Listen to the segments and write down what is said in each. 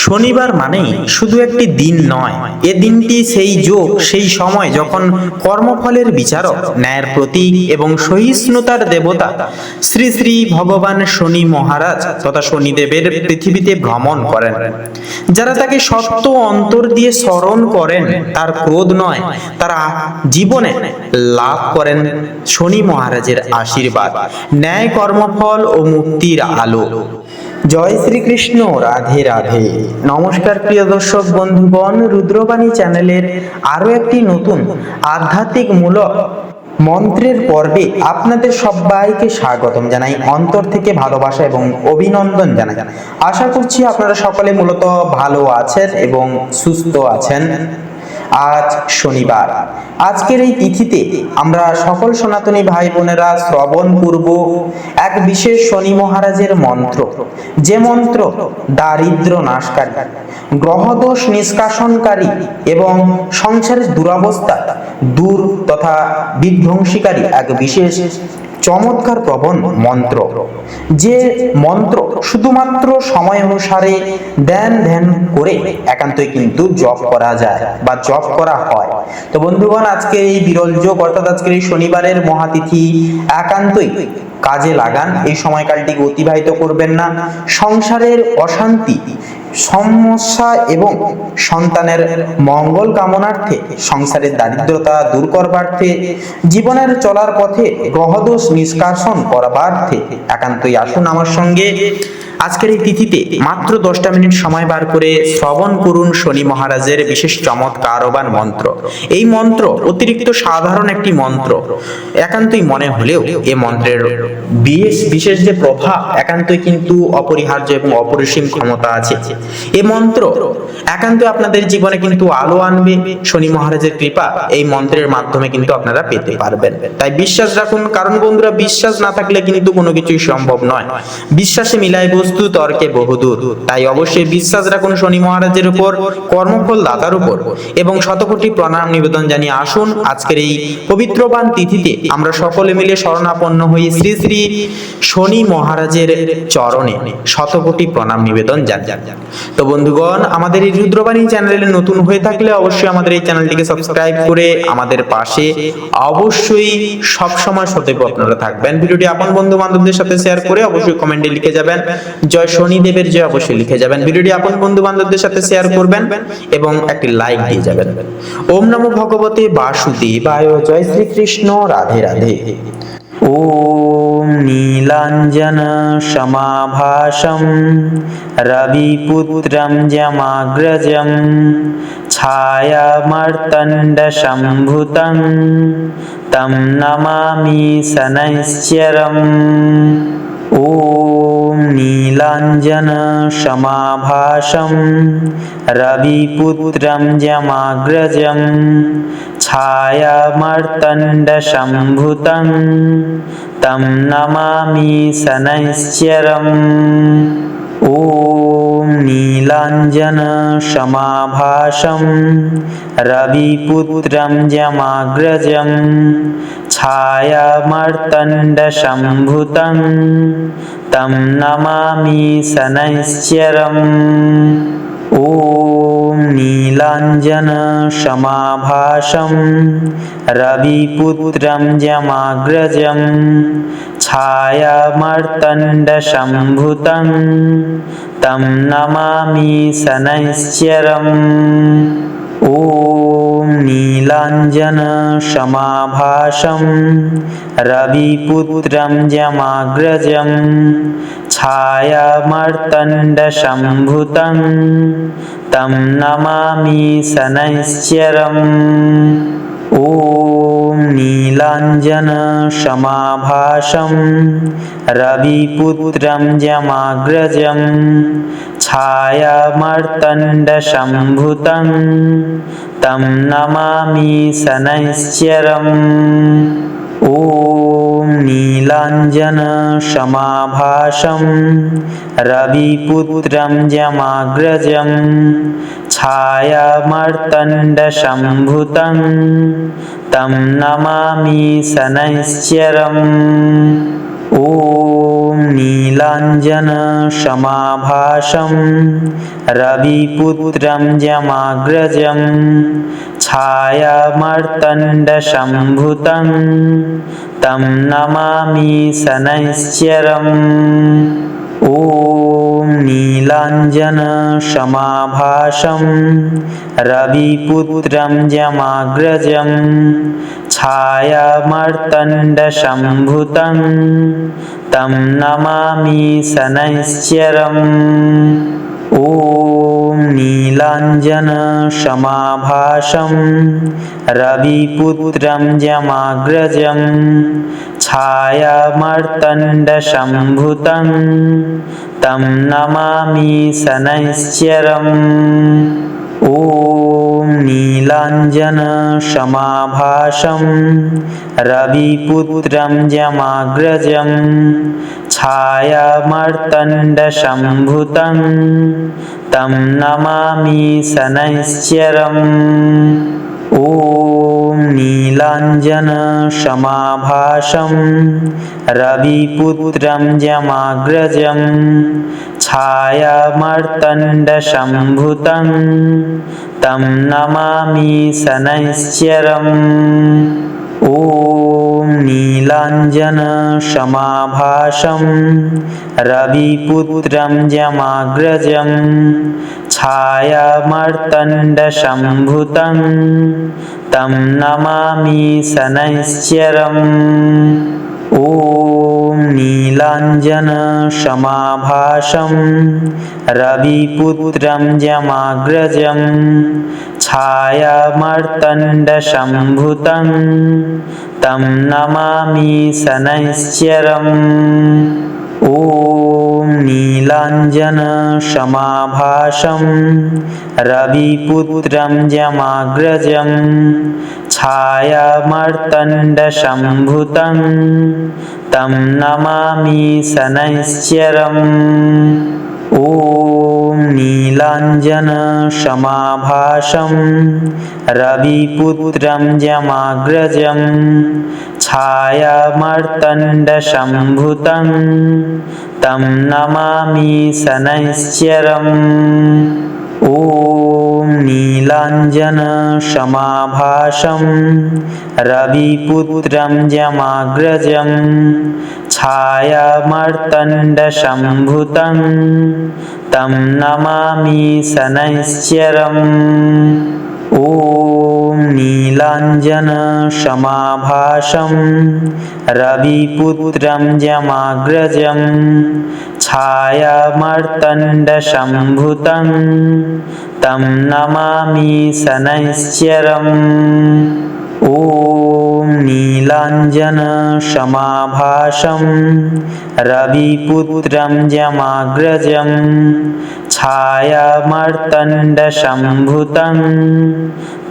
শনিবার মানেই শুধু একটি দিন নয়, এ দিনটি সেই যোগ, সেই সময় যখন কর্মফলের বিচারক, ন্যায়ের প্রতীক এবং সহিষ্ণুতার দেবতা শ্রী শ্রী ভগবান শনি মহারাজ তথা শনিদেবের পৃথিবীতে ভ্রমণ করেন। যারা তাকে সত্য অন্তর দিয়ে স্মরণ করেন, তার ক্রোধ নয়, তারা জীবনে লাভ করেন শনি মহারাজের আশীর্বাদ, ন্যায়, কর্মফল ও মুক্তির আলো। জয় শ্রীকৃষ্ণ, রাধে রাধে। নমস্কার প্রিয় দর্শক বন্ধুগণ, রুদ্রবাণী চ্যানেলের আরো একটি নতুন আধ্যাত্মিক মূলক মন্ত্রের পর্বে আপনাদের সবাইকে স্বাগতম জানাই, অন্তর থেকে ভালোবাসা এবং অভিনন্দন জানাই। আশা করছি আপনারা সকলে মূলত ভালো আছেন এবং সুস্থ আছেন। আজ শনিবার, আজকের এই তিথিতে আমরা সকল সনাতনী ভাই বোনেরা শ্রবণ করব এক বিশেষ শনি মহারাজের মন্ত্র, যে মন্ত্র দারিদ্র নাশকারী, গ্রহদোষ নিষ্কাশনকারী এবং সংসারের দুরবস্থা দূর তথা বিধ্বংসীকারী এক বিশেষ চমৎকার প্রবণ মন্ত্র। যে মন্ত্র শুধুমাত্র সময় অনুসারে ধ্যান করে একান্তই কিন্তু জপ করা যায় বা জপ করা হয়। তো বন্ধুগণ, আজকে এই বিরল যোগ অর্থাৎ আজকের এই শনিবারের মহাতিথি একান্তই কাজে লাগান, এই সময়কালটিকে অতিবাহিত করবেন না। সংসারের অশান্তি, সমস্যা এবং সন্তানের মঙ্গল কামনার্থে, সংসারের দারিদ্রতা দূর করবার্থে, জীবনের চলার পথে গ্রহদোষ নিষ্কাশন করবার্থে একান্তই আসুন আমার সঙ্গে আজকের এই তিথিতে মাত্র 10টা মিনিট সময় বার করে শ্রবণ করুন শনি মহারাজের বিশেষ চমৎকারবান মন্ত্র। এই মন্ত্র অতিরিক্ত সাধারণ একটি মন্ত্র একান্তই মনে হলেও এই মন্ত্রের বিশেষ যে প্রভাব একান্তই কিন্তু অপরিহার্য এবং অপরিসীম ক্ষমতা আছে। এই মন্ত্র একান্তই আপনাদের জীবনে কিন্তু আলো আনবে। শনি মহারাজের কৃপা এই মন্ত্রের মাধ্যমে কিন্তু আপনারা পেতে পারবেন। তাই বিশ্বাস রাখুন, কারণ বন্ধুরা, বিশ্বাস না থাকলে কিন্তু কোনো কিছুই সম্ভব নয়। বিশ্বাসে মিলায় বস্তু, তর্কে বহুদূর। তাই অবশ্যই বিশ্বাস রাখুন শনি মহারাজের উপর, কর্মফল দাতার উপর, এবং শতকোটি প্রণাম নিবেদন জানিয়ে আসুন আজকের এই পবিত্রবান তিথিতে আমরা সকলে মিলে শরণাপন্ন হই শ্রী শ্রী শনি মহারাজের চরণে শতকোটি প্রণাম নিবেদন জানাই। তো বন্ধুগণ, আমাদের এই রুদ্রবাণী চ্যানেলে নতুন হয়ে থাকলে অবশ্যই আমাদের এই চ্যানেলটিকে সাবস্ক্রাইব করে আমাদের পাশে অবশ্যই সবসময় সতর্ক আপনারা থাকবেন। ভিডিওটি আপন বন্ধু বান্ধবদের সাথে শেয়ার করে অবশ্যই কমেন্টে লিখে যাবেন জয় শনিদেবের জয়, অবশ্যই লিখে যাবেন। ভিডিওটি আপন বন্ধু বান্ধবদের সাথে শেয়ার করবেন এবং একটি লাইক দিয়ে যাবেন। ওম নমো ভগবতে বাসুদেবায়, জয় শ্রীকৃষ্ণ, রাধে রাধে। ওম নীলাঞ্জন সমাভাসম রবিপুত্রম যমাগ্রজম ছায়ামার্তণ্ড সম্ভুতং তম নমামি শনৈশ্চরম। ওম নীলাঞ্জন সমাভাসম রবিপুত্রম যমাগ্রজম ছায়ামার্তণ্ড সম্ভুতং তম নমামি শনৈশ্চরম। ওম নীলাঞ্জন সমাভাসম রবিপুত্রম যমাগ্রজম ছায়ামার্তণ্ড সম্ভুতং তম নমামি শনৈশ্চরম। ওম নীলাঞ্জন সমাভাসম রবিপুত্রম যমাগ্রজম ছায়ামার্তণ্ড সম্ভুতং তম নমামি শনৈশ্চরম। ওম নীলাঞ্জন সমাভাসম রবিপুত্রম যমাগ্রজম ছায়ামার্তণ্ড সম্ভুতং তম নমামি শনৈশ্চরম। ওম নীলাঞ্জন সমাভাসম রবিপুত্রম যমাগ্রজম ছায়ামার্তণ্ড সম্ভুতং তম নমামি শনৈশ্চরম। ওম নীলাঞ্জন সমাভাসম রবিপুত্রম যমাগ্রজম ছায়ামার্তণ্ড সম্ভুতং তম নমামি শনৈশ্চরম। ওম नीलाञ्जनशमाभासं रविपुत्रं यमाग्रजं छायामार्तण्डसम्भूतं तं नमामि शनैश्चरम्। ॐ नीलाञ्जनशमाभासं रविपुत्रं यमाग्रजं छायामार्तण्डसम्भूतं तं नमामि शनैश्चरम्। ॐ नीलाञ्जनशमाभासं रविपुत्रं यमाग्रजं छायामार्तण्डसम्भूतं तं नमामि शनैश्चरम्। ॐ नीलाञ्जनशमाभासं रविपुत्रं यमाग्रजं छायामार्तण्डसम्भूतं तं नमामि शनैश्चरम्। ॐ नीलाञ्जनशमाभासं रविपुत्रं यमाग्रजं छायामार्तण्डसम्भूतं तं नमामि शनैश्चरम्। ॐ नीलाञ्जनशमाभासं रविपुत्रं यमाग्रजं छायामार्तण्डसम्भूतं तं नमामि शनैश्चरम्। ॐ नीलाञ्जनशमाभासं रविपुत्रं यमाग्रजं छायामार्तण्डसम्भूतं तं नमामि शनैश्चरम्। ॐ नीलाञ्जनशमाभासं रविपुत्रं यमाग्रजं छायामार्तण्डसम्भूतं तं नमामि शनैश्चरम्। ॐ नीलाञ्जनशमाभासं रविपुत्रं यमाग्रजं छायामार्तण्डसम्भूतं तं नमामि शनैश्चरम्। ॐ नीलाञ्जनशमाभासं रविपुत्रं यमाग्रजं छायामार्तण्डसम्भूतं तं नमामि शनैश्चरम्। ॐ नीलाञ्जनशमाभासं रविपुत्रं यमाग्रजं छायामार्तण्डसम्भूतं तं नमामि शनैश्चरम्। ॐ नीलाञ्जनशमाभासं रविपुत्रं यमाग्रजं छायामार्तण्डसम्भूतं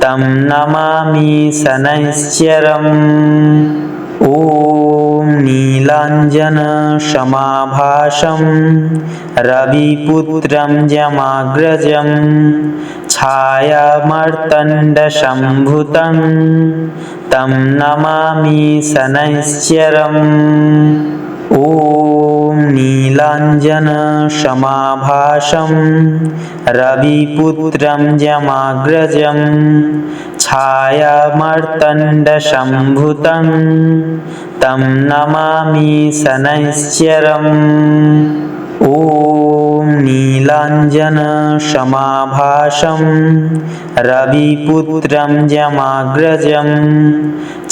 तं नमामि शनैश्चरम्। ॐ नीलाञ्जनशमाभासं रविपुत्रं यमाग्रजं छायामार्तण्डसम्भूतं तं नमामि शनैश्चरम्। ॐ नीलाञ्जनशमाभासं रविपुत्रं यमाग्रजं छायामार्तण्डसम्भूतं तं नमामि शनैश्चरम्। ॐ नीलाञ्जनशमाभासं रविपुत्रं यमाग्रजं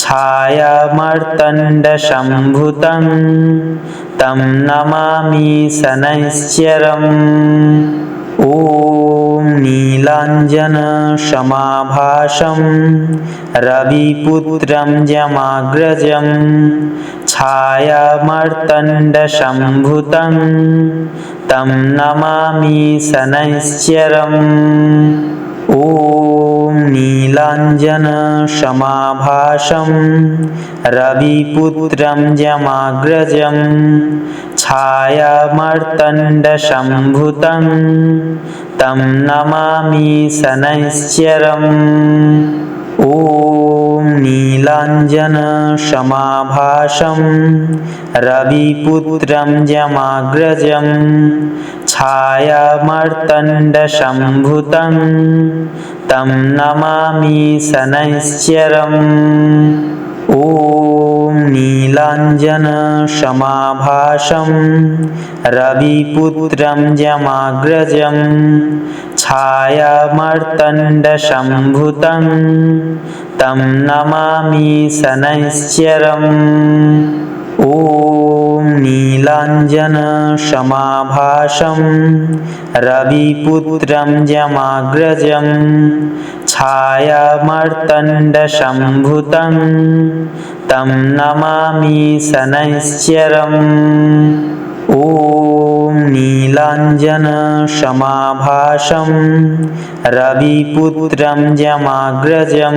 छायामार्तण्डसम्भूतं तं नमामि शनैश्चरम्। ॐ नीलाञ्जनशमाभासं रविपुत्रं यमाग्रजं छायामार्तण्डसम्भूतं तं नमामि शनैश्चरम्। ॐ नीलाञ्जनशमाभासं रविपुत्रं यमाग्रजं छायामार्तण्डसम्भूतं तं नमामि शनैश्चरम्। ॐ नीलाञ्जनसमाभासं रविपुत्रं यमाग्रजं छायामार्तण्डसम्भूतं तं नमामि शनैश्चरम्। ॐ नीलाञ्जनसमाभासं रविपुत्रं यमाग्रजं छायामार्तण्डसम्भूतं तं नमामि शनैश्चरम्। ॐ नीलाञ्जनसमाभासं रविपुत्रं यमाग्रजं छायामार्तण्डसम्भूतं तं नमामि शनैश्चरम्। ॐ नीलाञ्जनसमाभासं रविपुत्रं यमाग्रजं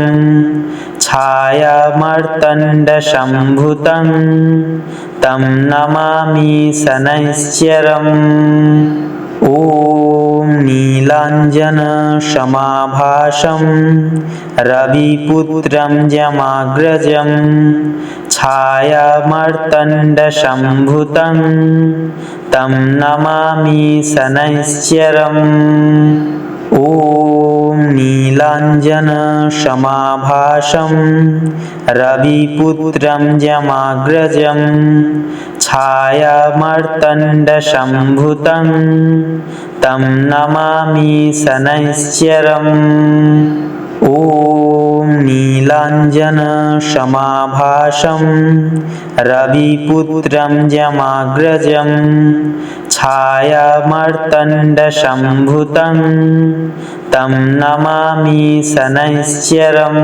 छायामार्तण्डसम्भूतं तं नमामि शनैश्चरम्। ॐ नीलाञ्जनसमाभासं रविपुत्रं यमाग्रजं छायामार्तण्डसम्भूतं तं नमामि शनैश्चरम्। ॐ नीलाञ्जनसमाभासं रविपुत्रं यमाग्रजं छायामार्तण्डसम्भूतं तं नमामि शनैश्चरम्। ॐ नीलाञ्जनसमाभासं रविपुत्रं यमाग्रजं छायामार्तण्डसम्भूतं तं नमामि शनैश्चरम्।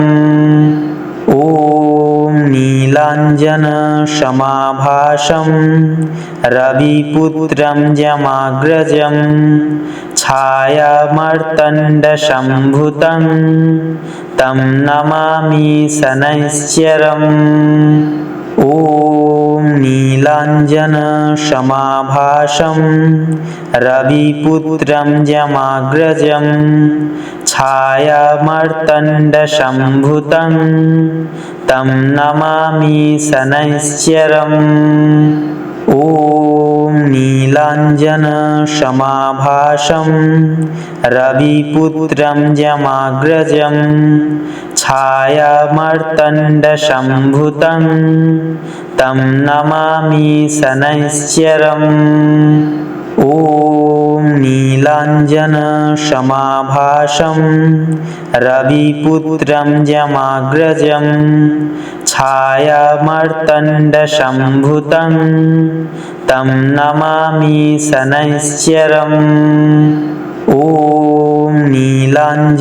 ॐ नीलाञ्जनसमाभासं रविपुत्रं यमाग्रजं छायामार्तण्डसम्भूतं तं नमामि शनैश्चरम्। ॐ नीलाञ्जनसमाभासं रविपुत्रं यमाग्रजं छायामार्तण्डसम्भूतं तं नमामि शनैश्चरम्। ॐ नीलाञ्जनसमाभासं रविपुत्रं यमाग्रजं छायामार्तण्डसम्भूतं तं नमामि शनैश्चरम्। ॐ नीलाञ्जनसमाभासं रविपुत्रं यमाग्रजं छायामार्तण्डसम्भूतं तं नमामि शनैश्चरम्। ॐ नीलाञ्जनसमाभासं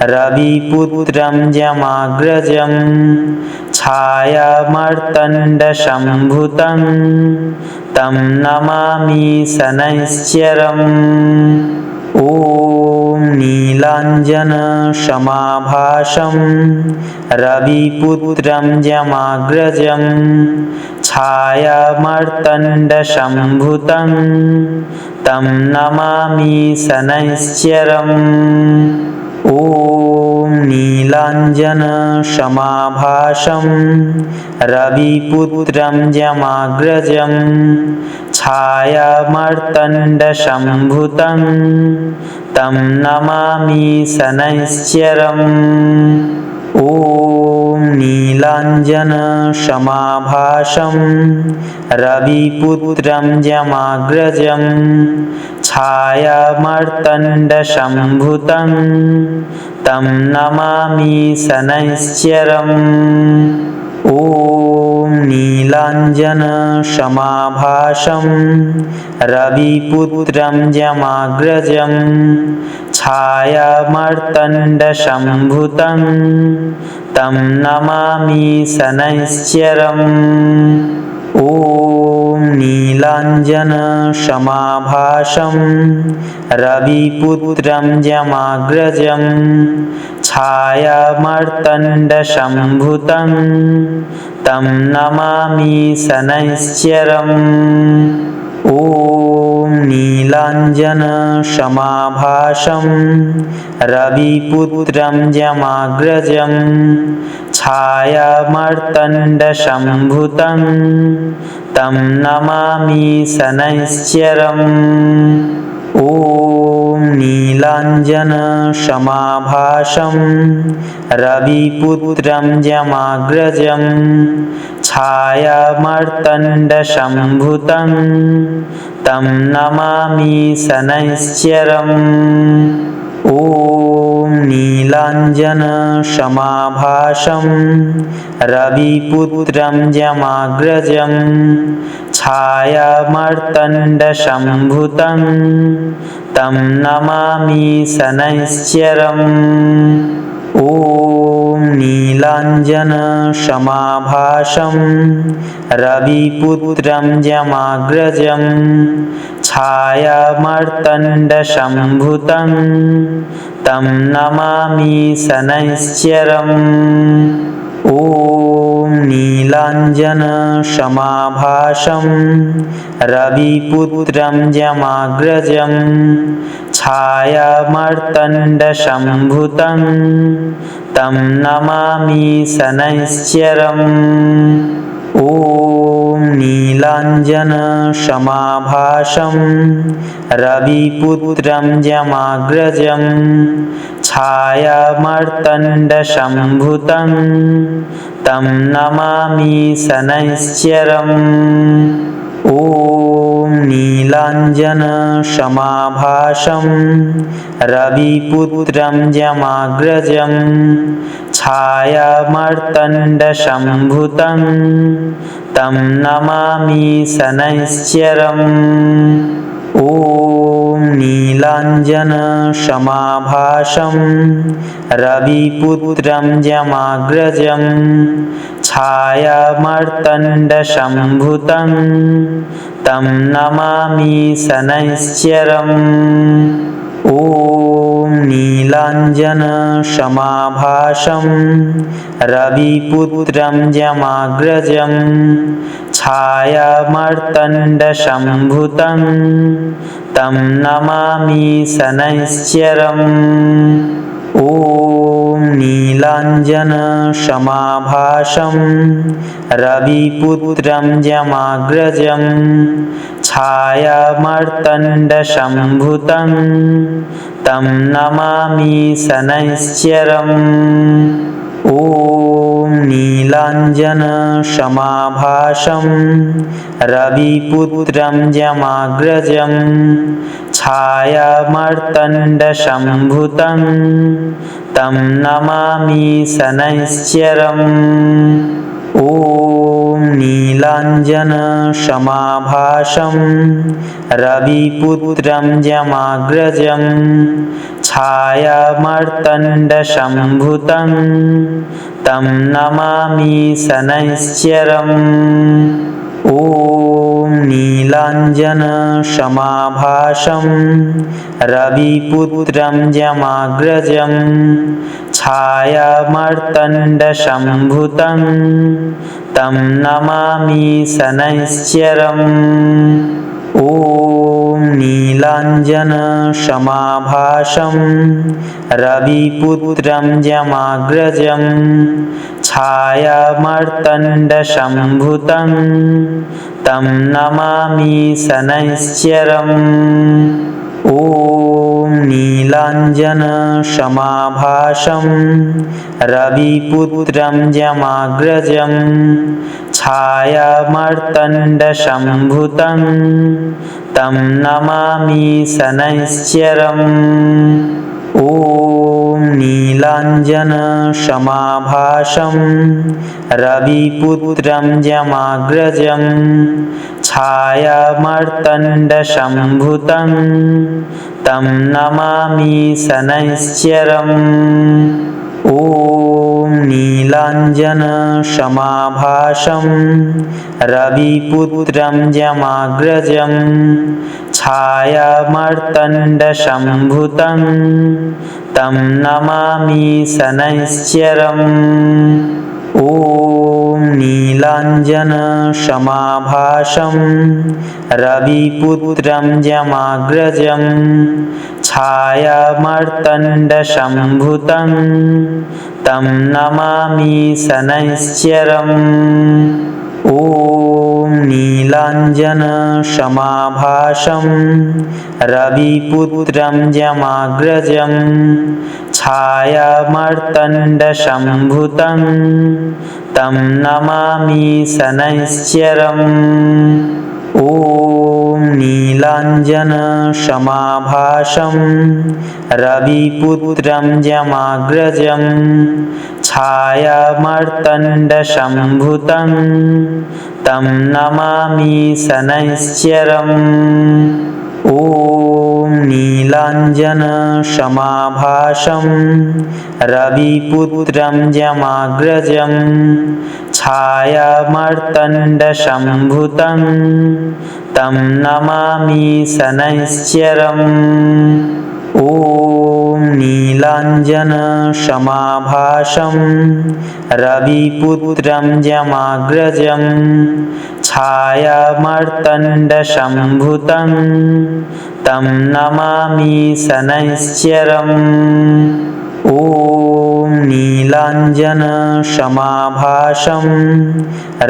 रविपुत्रं यमाग्रजं छायामार्तण्डसम्भूतं तं नमामि शनैश्चरम्। ॐ नीलाञ्जनसमाभासं रविपुत्रं यमाग्रजं छायामार्तण्डसम्भूतं तं नमामि शनैश्चरम्। ॐ नीलाञ्जनसमाभासं रविपुत्रं यमाग्रजं छायामार्तण्डसम्भूतं तं नमामि शनैश्चरम्। ॐ नीलाञ्जनसमाभासं रविपुत्रं यमाग्रजं छायामार्तण्डसम्भूतं तं नमामि शनैश्चरम्। ॐ नीलाञ्जनसमाभासं रविपुत्रं यमाग्रजं छायामार्तण्डसम्भूतं तं नमामि शनैश्चरम्। ॐ नीलाञ्जनसमाभासं रविपुत्रं यमाग्रजं छायामार्तण्डसम्भूतं तं नमामि शनैश्चरम्। ॐ नीलाञ्जनशमाभासं रविपुत्रं यमाग्रजं छायामार्तण्डसम्भूतं तं नमामि शनैश्चरम्। ॐ नीलाञ्जनशमाभासं रविपुत्रं यमाग्रजं छायामार्तण्डसम्भूतं तं नमामि शनैश्चरम्। ॐ नीलाञ्जनशमाभासं रविपुत्रं यमाग्रजं छायामार्तण्डसम्भूतं तं नमामि शनैश्चरम्। ॐ नीलाञ्जनशमाभासं रविपुत्रं यमाग्रजं छायामार्तण्डसम्भूतं तं नमामि शनैश्चरम्। ॐ नीलाञ्जनशमाभासं रविपुत्रं यमाग्रजं छायामार्तण्डसम्भूतं तं नमामि शनैश्चरम्। ॐ नीलाञ्जनशमाभासं रविपुत्रं यमाग्रजं छायामार्तण्डसम्भूतं तं नमामि शनैश्चरम्। ॐ नीलाञ्जनशमाभासं रविपुत्रं यमाग्रजं छायामार्तण्डसम्भूतं तं नमामि शनैश्चरम्। ॐ नीलाञ्जनशमाभासं रविपुत्रं यमाग्रजं छायामार्तण्डसम्भूतं तं नमामि शनैश्चरम्। ॐ नीलाञ्जनशमाभासं रविपुत्रं यमाग्रजं छायामार्तण्डसम्भूतं तं नमामि शनैश्चरम्। ॐ नीलाञ्जनशमाभासं रविपुत्रं यमाग्रजं छायामार्तण्डसम्भूतं तं नमामि शनैश्चरम्। ॐ नीलाञ्जनशमाभासं रविपुत्रं यमाग्रजं छायामार्तण्डसम्भूतं तं नमामि शनैश्चरम्। ॐ नीलाञ्जनशमाभासं रविपुत्रं यमाग्रजं छायामार्तण्डसम्भूतं तं नमामि शनैश्चरम्। ॐ नीलाञ्जनशमाभासं रविपुत्रं यमाग्रजं छायामार्तण्डसम्भूतं तं नमामि शनैश्चरम्। ॐ नीलाञ्जनशमाभासं रविपुत्रं यमाग्रजं छायामार्तण्डसम्भूतं तं नमामि शनैश्चरम्। ॐ नीलाञ्जनशमाभासं रविपुत्रं यमाग्रजं छायामार्तण्डसम्भूतं तं नमामि शनैश्चरम्। ॐ नीलाञ्जनशमाभासं रविपुत्रं यमाग्रजं छायामार्तण्डसम्भूतं तं नमामि शनैश्चरम्। ॐ नीलाञ्जनशमाभासं रविपुत्रं यमाग्रजं छायामार्तण्डसम्भूतं तं नमामि शनैश्चरम्। ॐ नीलाञ्जनशमाभासं रविपुत्रं यमाग्रजं छायामार्तण्डसम्भूतं तं नमामि शनैश्चरम्। ॐ नीलाञ्जनशमाभासं रविपुत्रं यमाग्रजं छायामार्तण्डसम्भूतं तं नमामि शनैश्चरम्। ॐ नीलाञ्जनशमाभासं रविपुत्रं यमाग्रजं छायामार्तण्डसम्भूतं तं नमामि शनैश्चरम्। ॐ नीलाञ्जनशमाभासं रविपुत्रं यमाग्रजं छायामार्तण्डसम्भूतं तं नमामि शनैश्चरम्। ॐ नीलाञ्जनशमाभासं रविपुत्रं यमाग्रजं छायामार्तण्डसम्भूतं तं नमामि शनैश्चरम्। ॐ नीलाञ्जनशमाभासं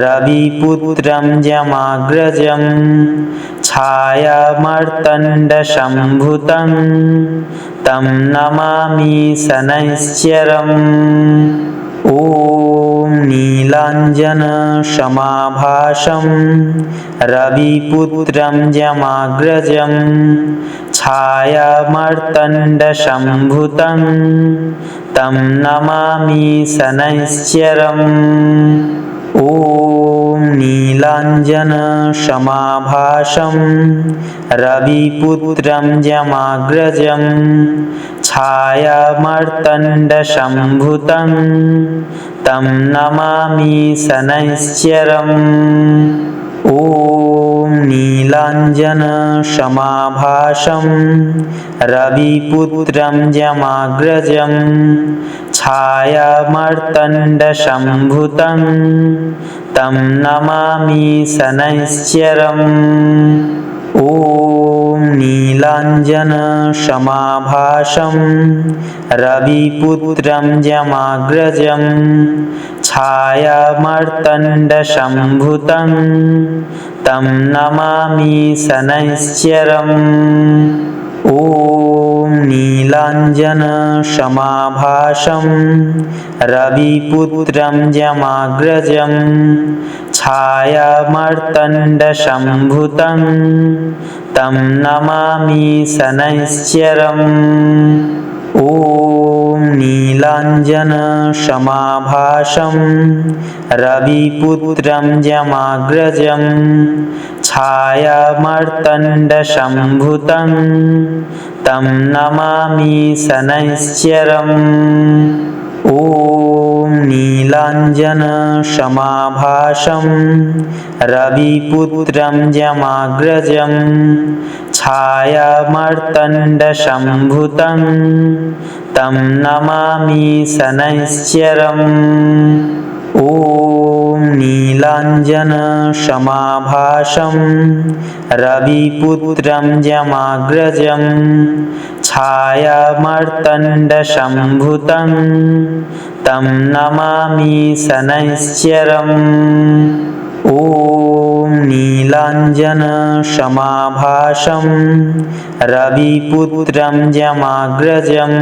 रविपुत्रं यमाग्रजं छायामार्तण्डसम्भूतं तं नमामि शनैश्चरम्। ॐ नीलाञ्जनशमाभासं रविपुत्रं यमाग्रजं छायामार्तण्डसम्भूतं तं नमामि शनैश्चरम्। ॐ नीलाञ्जनशमाभासं रविपुत्रं यमाग्रजं छायामार्तण्डसम्भूतं तं नमामि शनैश्चरम्। ॐ नीलाञ्जनशमाभासं रविपुत्रं यमाग्रजं छायामार्तण्डसम्भूतं तं नमामि शनैश्चरम्। ॐ नीलाञ्जनशमाभासं रविपुत्रं यमाग्रजं छायामार्तण्डसम्भूतं तं नमामि शनैश्चरम्। ॐ नीलाञ्जनशमाभासं रविपुत्रं यमाग्रजं छायामार्तण्डसम्भूतं तं नमामि शनैश्चरम्। ॐ नीलाञ्जनशमाभासं रविपुत्रं यमाग्रजं छायामार्तण्डसम्भूतं तं नमामि शनैश्चरम्। ॐ नीलाञ्जनशमाभासं रविपुत्रं यमाग्रजं छायामार्तण्डसम्भूतं तं नमामि शनैश्चरम्। ॐ नीलाञ्जनशमाभासं रविपुत्रं यमाग्रजं छायामार्तण्डसम्भूतं तं नमामि शनैश्चरम्। ॐ नीलाञ्जनशमाभासं रविपुत्रं यमाग्रजं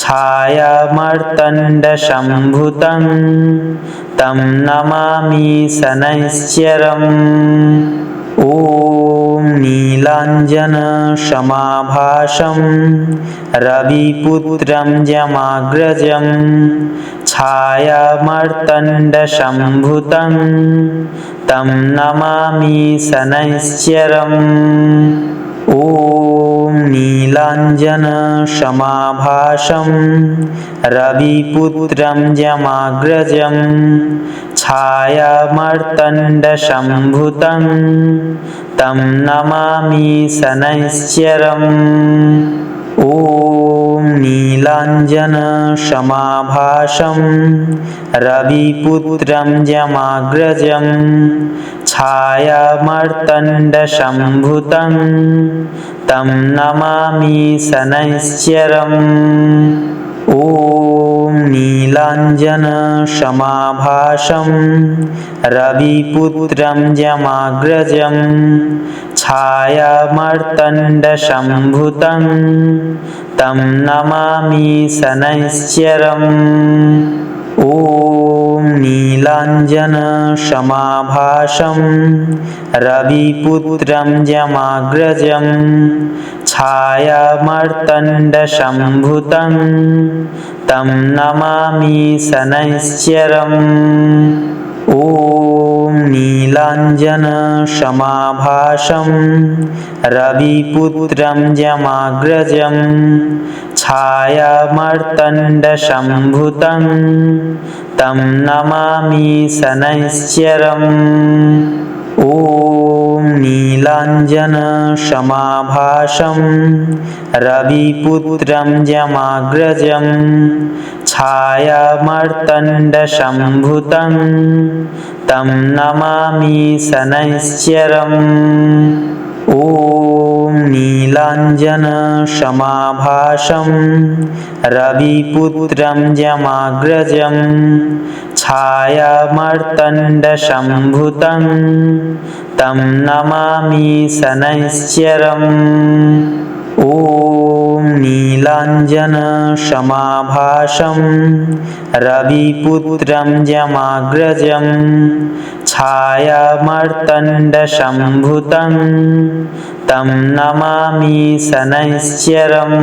छायामार्तण्डसम्भूतं तं नमामि शनैश्चरम्। ॐ नीलाञ्जनशमाभासं रविपुत्रं यमाग्रजं छायामार्तण्डसम्भूतं तं नमामि शनैश्चरम्। ॐ नीलाञ्जनशमाभासं रविपुत्रं यमाग्रजं छायामार्तण्डसम्भूतं तं नमामि शनैश्चरम्। ॐ नीलाञ्जनसमाभासं रविपुत्रं यमाग्रजं छायामार्तण्डसम्भूतं तं नमामि शनैश्चरम्। ॐ नीलाञ्जनसमाभासं रविपुत्रं यमाग्रजं छायामार्तण्डसम्भूतं तं नमामि शनैश्चरम्। ॐ नीलाञ्जनसमाभासं रविपुत्रं यमाग्रजं छायामार्तण्डसम्भूतं तं नमामि शनैश्चरम्। ॐ नीलाञ्जनसमाभासं रविपुत्रं यमाग्रजं छायामार्तण्डसम्भूतं तं नमामि शनैश्चरम्। ॐ नीलाञ्जनसमाभासं रविपुत्रं यमाग्रजं छायामार्तण्डसम्भूतं तं नमामि शनैश्चरम्। ॐ नीलाञ्जनसमाभासं रविपुत्रं यमाग्रजं छायामार्तण्डसम्भूतं तं नमामि शनैश्चरम्। ॐ नीलाञ्जनसमाभासं रविपुत्रं यमाग्रजं छायामार्तण्डसम्भूतं तं नमामि शनैश्चरम्।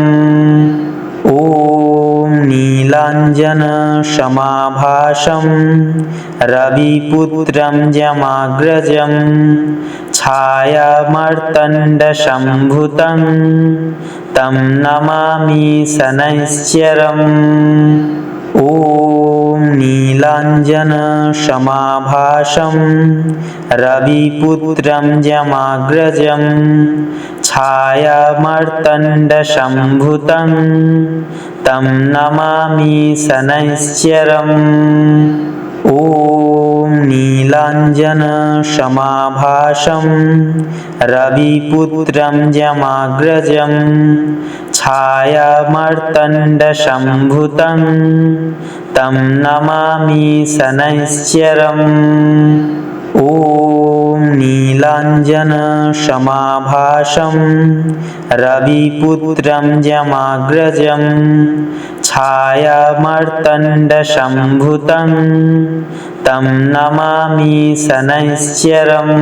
ॐ नीलाञ्जनसमाभासं रविपुत्रं यमाग्रजं छायामार्तण्डसम्भूतं तं नमामि शनैश्चरम्। ॐ नीलाञ्जनसमाभासं रविपुत्रं यमाग्रजं छायामार्तण्डसम्भूतं तं नमामि शनैश्चरम्। ॐ नीलाञ्जनसमाभासं रविपुत्रं यमाग्रजं छायामार्तण्डसम्भूतं तं नमामि शनैश्चरम्। ॐ नीलाञ्जनसमाभासं रविपुत्रं यमाग्रजं छायामार्तण्डसम्भूतं तं नमामि शनैश्चरम्। ॐ नीलाञ्जनसमाभासं रविपुत्रं यमाग्रजं छायामार्तण्डसम्भूतं तं नमामि शनैश्चरम्।